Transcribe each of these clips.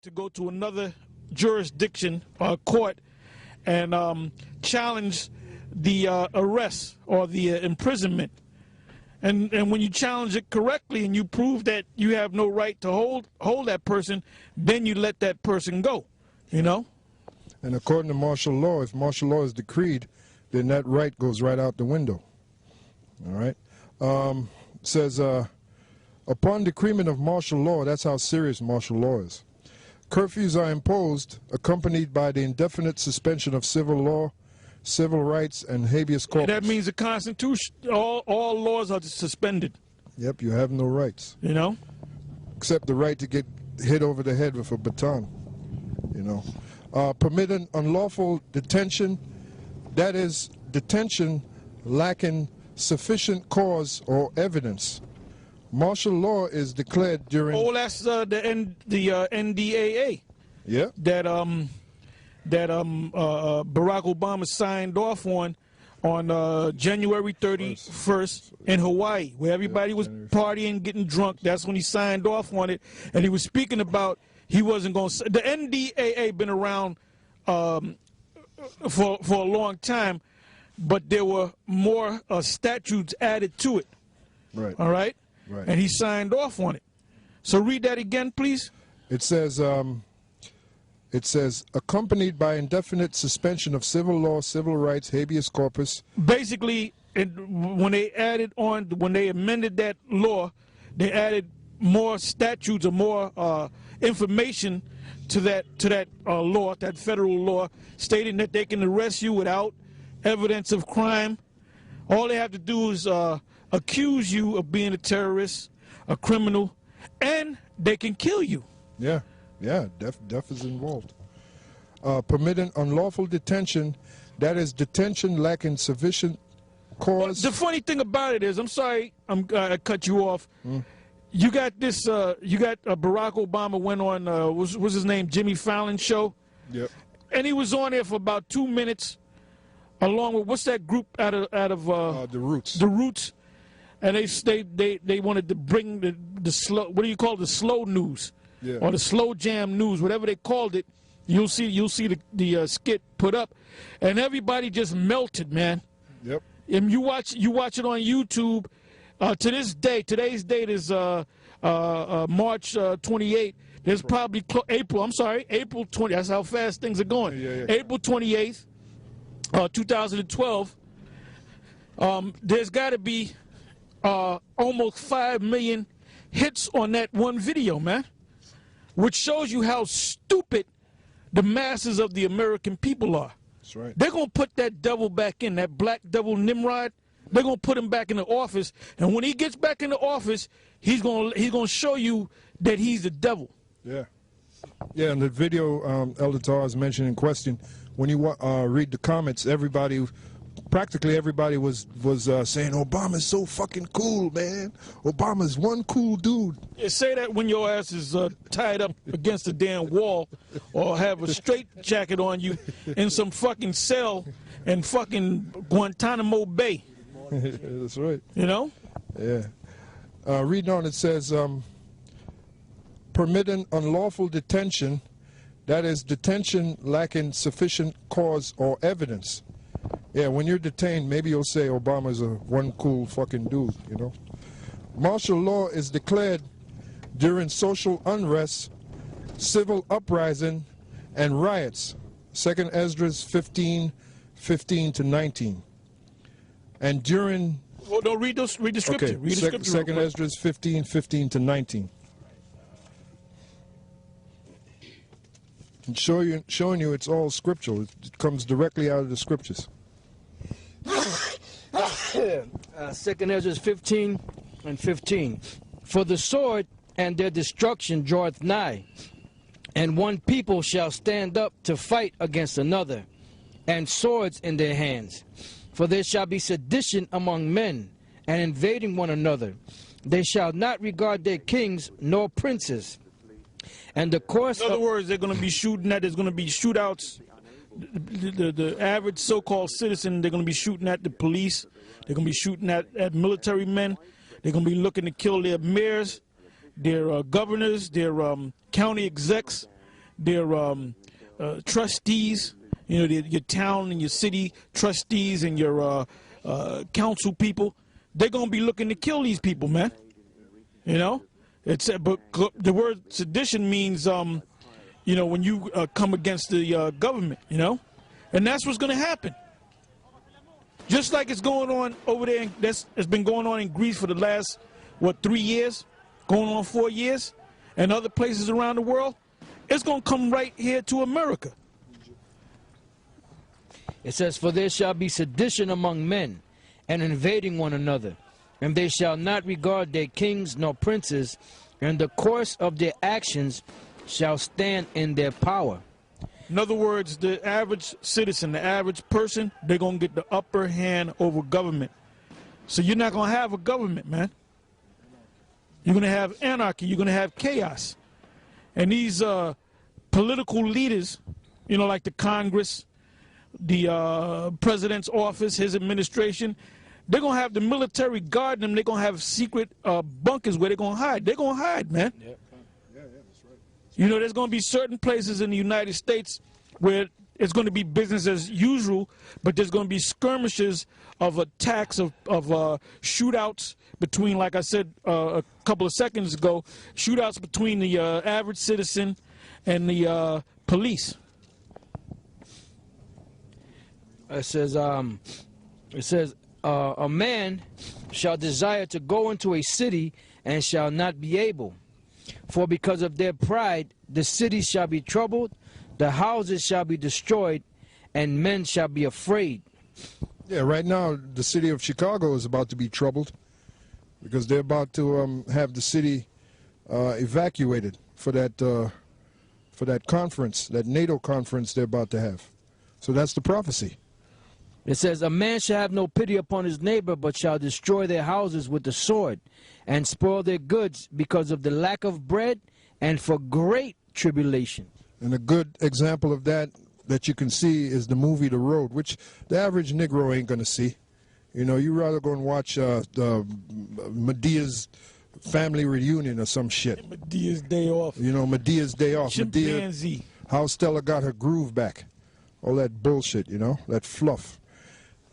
to go to another jurisdiction or court and challenge the arrest or the imprisonment. And when you challenge it correctly and you prove that you have no right to hold that person, then you let that person go, you know? And according to martial law, if martial law is decreed, then that right goes right out the window. All right? It says, upon decrement of martial law, that's how serious martial law is. Curfews are imposed, accompanied by the indefinite suspension of civil law, civil rights, and habeas corpus. That means the Constitution, all laws are suspended. Yep, you have no rights. You know? Except the right to get hit over the head with a baton. You know? Permitting unlawful detention, that is, detention lacking sufficient cause or evidence. Martial law is declared during... Oh, that's the NDAA. Yeah. That Barack Obama signed off on January 31st in Hawaii, where everybody was partying, getting drunk. That's when he signed off on it, and he was speaking about he wasn't going to... The NDAA been around for a long time, but there were more statutes added to it. Right. All right? Right. And he signed off on it. So read that again, please. It says, accompanied by indefinite suspension of civil law, civil rights, habeas corpus. Basically, when they amended that law, they added more statutes or more information to that law, that federal law, stating that they can arrest you without evidence of crime. All they have to do is accuse you of being a terrorist, a criminal, and they can kill you. Yeah, yeah, death is involved. Permitting unlawful detention, that is detention lacking sufficient cause. Well, the funny thing about it is, I'm sorry I cut you off. You got this, Barack Obama went on, what's his name, Jimmy Fallon show? Yep. And he was on there for about 2 minutes, along with, what's that group out of The Roots. The Roots. And they wanted to bring the slow, what do you call it, the slow news, or the slow jam news, whatever they called it. You'll see the skit put up, and everybody just melted, man. Yep. And you watch it on YouTube. To this day, today's date is March 28th. There's probably April 20. That's how fast things are going. Yeah. April 28th, 2012. There's got to be almost 5 million hits on that one video, man, which shows you how stupid the masses of the American people are. That's right. They're going to put that devil back in, that black devil Nimrod. They're going to put him back in the office, and when he gets back in the office, he's going to show you that he's the devil. Yeah. Yeah, and the video Elder Tar is mentioned in question, when you read the comments, practically everybody was saying Obama's so fucking cool, man. Obama's one cool dude. Yeah, say that when your ass is tied up against a damn wall, or have a straight jacket on you in some fucking cell in fucking Guantanamo Bay. That's right. You know? Yeah. Reading on, it says, permitting unlawful detention, that is detention lacking sufficient cause or evidence. Yeah, when you're detained, maybe you'll say Obama's one cool fucking dude, you know. Martial law is declared during social unrest, civil uprising, and riots. 2 Esdras 15:15 to 19. And during... Well, no, read the scripture. Okay, read the scripture. 2 Esdras 15:15 to 19. And showing you it's all scriptural. It comes directly out of the scriptures. 2 Esdras 15:15. For the sword and their destruction draweth nigh, and one people shall stand up to fight against another, and swords in their hands. For there shall be sedition among men, and invading one another. They shall not regard their kings nor princes. And the course. In other words, they're going to be shooting at. There's going to be shootouts. The average so-called citizen, they're going to be shooting at the police. They're going to be shooting at military men. They're going to be looking to kill their mayors, their governors, their county execs, trustees, you know, your town and your city trustees and your council people. They're gonna be looking to kill these people, man. You know, but the word sedition means you know, when you come against the government, you know, and that's what's gonna happen. Just like it's going on over there, it's been going on in Greece for the last, what, 3 years? Going on 4 years? And other places around the world? It's going to come right here to America. It says, for there shall be sedition among men, and invading one another, and they shall not regard their kings nor princes, and the course of their actions shall stand in their power. In other words, the average citizen, the average person, they're going to get the upper hand over government. So you're not going to have a government, man. You're going to have anarchy. You're going to have chaos. And these political leaders, you know, like the Congress, the president's office, his administration, they're going to have the military guard them. They're going to have secret bunkers where they're going to hide. They're going to hide, man. Yep. You know, there's going to be certain places in the United States where it's going to be business as usual, but there's going to be skirmishes of attacks, of shootouts between, like I said a couple of seconds ago, shootouts between the average citizen and the police. It says, a man shall desire to go into a city and shall not be able. For because of their pride, the city shall be troubled, the houses shall be destroyed, and men shall be afraid. Yeah, right now the city of Chicago is about to be troubled because they're about to have the city evacuated for that conference, that NATO conference they're about to have. So that's the prophecy. It says, a man shall have no pity upon his neighbor, but shall destroy their houses with the sword, and spoil their goods because of the lack of bread and for great tribulation. And a good example of that you can see is the movie The Road, which the average Negro ain't going to see. You know, you rather go and watch Medea's family reunion or some shit. Medea's Day Off. You know, Medea's Day Off. Chimpanzee. Medea, how Stella got her groove back. All that bullshit, you know, that fluff.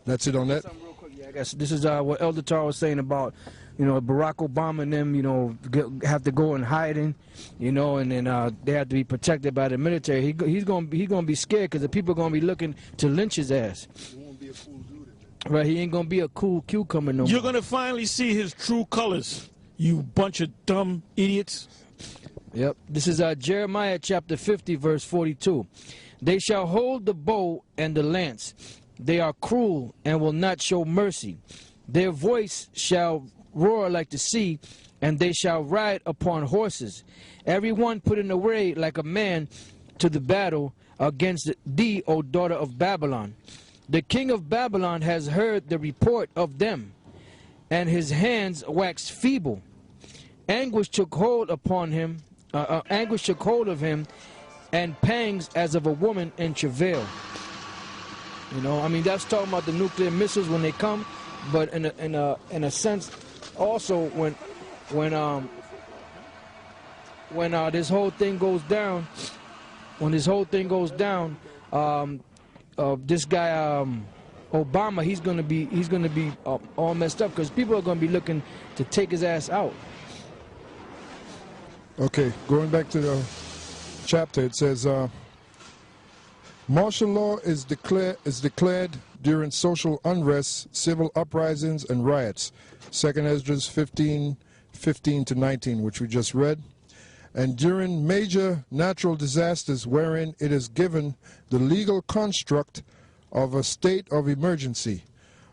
That's it on that. Real quick, yeah, I guess this is what Elder Tar was saying about, you know, Barack Obama and them, you know, have to go in hiding, you know, and then they have to be protected by the military. He's gonna be scared because the people are gonna be looking to lynch his ass. He won't be a cool dude. Right, he ain't gonna be a cool cucumber no more. You're gonna finally see his true colors, you bunch of dumb idiots. Yep. This is Jeremiah chapter 50, verse 42. They shall hold the bow and the lance. They are cruel and will not show mercy. Their voice shall roar like the sea, and they shall ride upon horses. Every one put in array like a man to the battle against thee, O daughter of Babylon. The king of Babylon has heard the report of them, and his hands waxed feeble. Anguish took hold upon him. Anguish took hold of him, and pangs as of a woman in travail. You know, I mean, that's talking about the nuclear missiles when they come, but in a sense, also when this whole thing goes down, this guy Obama, he's gonna be all messed up because people are gonna be looking to take his ass out. Okay, going back to the chapter, it says martial law is declared during social unrest, civil uprisings, and riots. 2nd Esdras 15:15-19, which we just read. And during major natural disasters wherein it is given the legal construct of a state of emergency.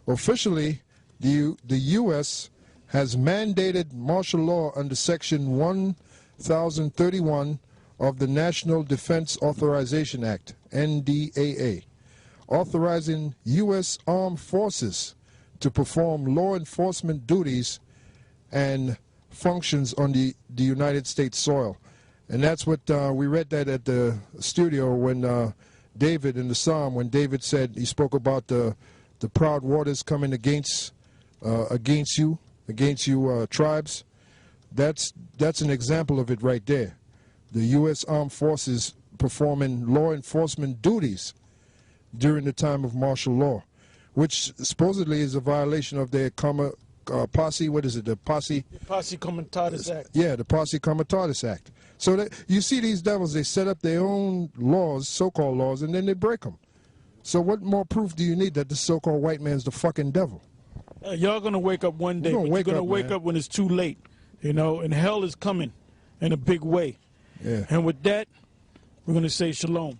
Officially, the U.S. has mandated martial law under Section 1031 of the National Defense Authorization Act, NDAA, authorizing U.S. Armed Forces to perform law enforcement duties and functions on the United States soil. And that's what we read that at the studio when David, in the Psalm, when David said, he spoke about the proud waters coming against you tribes. That's an example of it right there. The U.S. Armed Forces performing law enforcement duties during the time of martial law, which supposedly is a violation of their posse, what is it, the posse? The Posse Comitatus Act. Yeah, the Posse Comitatus Act. So that, you see these devils, they set up their own laws, so-called laws, and then they break them. So what more proof do you need that the so-called white man's the fucking devil? Y'all going to wake up one day, but you're going to wake up when it's too late, you know, and hell is coming in a big way. Yeah. And with that, we're going to say shalom.